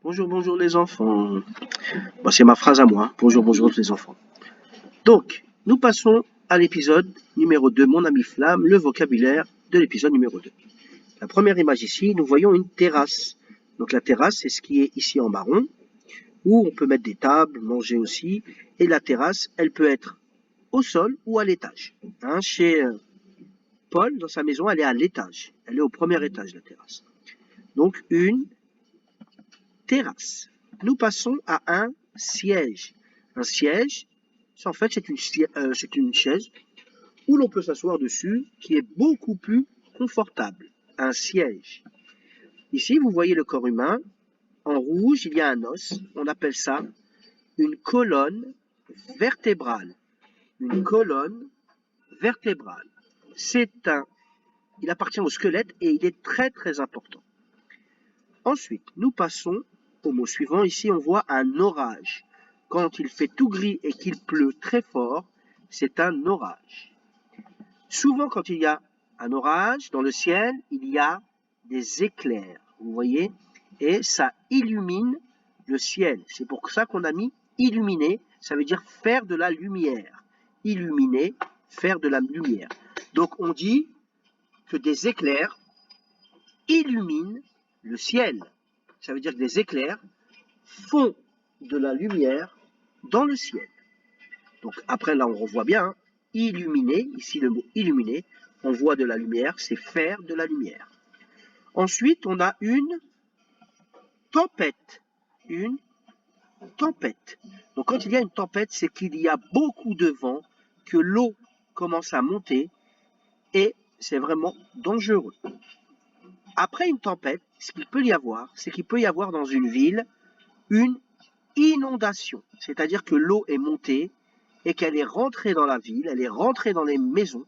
Bonjour, bonjour les enfants. Bon, c'est ma phrase à moi. Hein. Bonjour, bonjour les enfants. Donc, nous passons à l'épisode numéro 2, mon ami Flamme, le vocabulaire de l'épisode numéro 2. La première image ici, nous voyons une terrasse. Donc la terrasse, c'est ce qui est ici en marron, où on peut mettre des tables, manger aussi. Et la terrasse, elle peut être au sol ou à l'étage. Hein, chez Paul, dans sa maison, elle est à l'étage. Elle est au premier étage, la terrasse. Donc, une terrasse. Nous passons à un siège. Un siège, en fait, c'est une chaise où l'on peut s'asseoir dessus, qui est beaucoup plus confortable. Un siège. Ici, vous voyez le corps humain. En rouge, il y a un os. On appelle ça une colonne vertébrale. Une colonne vertébrale. Il appartient au squelette et il est très très important. Ensuite, nous passons au mot suivant. Ici, on voit un orage. Quand il fait tout gris et qu'il pleut très fort, c'est un orage. Souvent, quand il y a un orage dans le ciel, il y a des éclairs, vous voyez, et ça illumine le ciel. C'est pour ça qu'on a mis illuminer, ça veut dire faire de la lumière. Illuminer, faire de la lumière. Donc on dit que des éclairs illuminent le ciel. Ça veut dire que des éclairs font de la lumière dans le ciel. Donc après là on revoit bien, hein, illuminer, ici le mot illuminer, on voit de la lumière, c'est faire de la lumière. Ensuite on a une tempête. Une tempête. Donc quand il y a une tempête, c'est qu'il y a beaucoup de vent, que l'eau commence à monter et c'est vraiment dangereux. Après une tempête, ce qu'il peut y avoir, c'est qu'il peut y avoir dans une ville une inondation, c'est-à-dire que l'eau est montée et qu'elle est rentrée dans la ville, elle est rentrée dans les maisons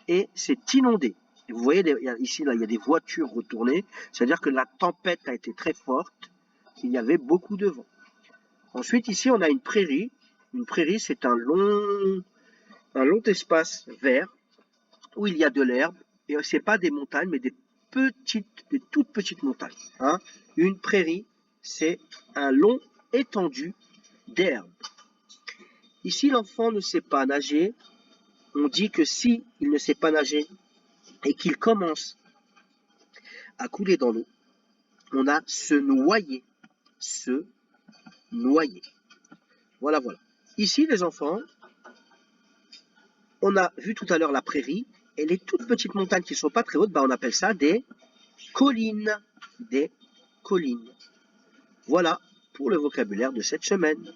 et c'est inondé. Et vous voyez ici, là, il y a des voitures retournées, c'est-à-dire que la tempête a été très forte, il y avait beaucoup de vent. Ensuite, ici, on a une prairie. Une prairie, c'est un long espace vert où il y a de l'herbe et ce n'est pas des montagnes, mais des toutes petites montagnes. Hein. Une prairie, c'est un long étendu d'herbe. Ici, l'enfant ne sait pas nager. On dit que si il ne sait pas nager et qu'il commence à couler dans l'eau, on a se noyer. Se noyer. Voilà, voilà. Ici, les enfants, on a vu tout à l'heure la prairie et les toutes petites montagnes qui ne sont pas très hautes, on appelle ça des collines. Des collines. Voilà pour le vocabulaire de cette semaine.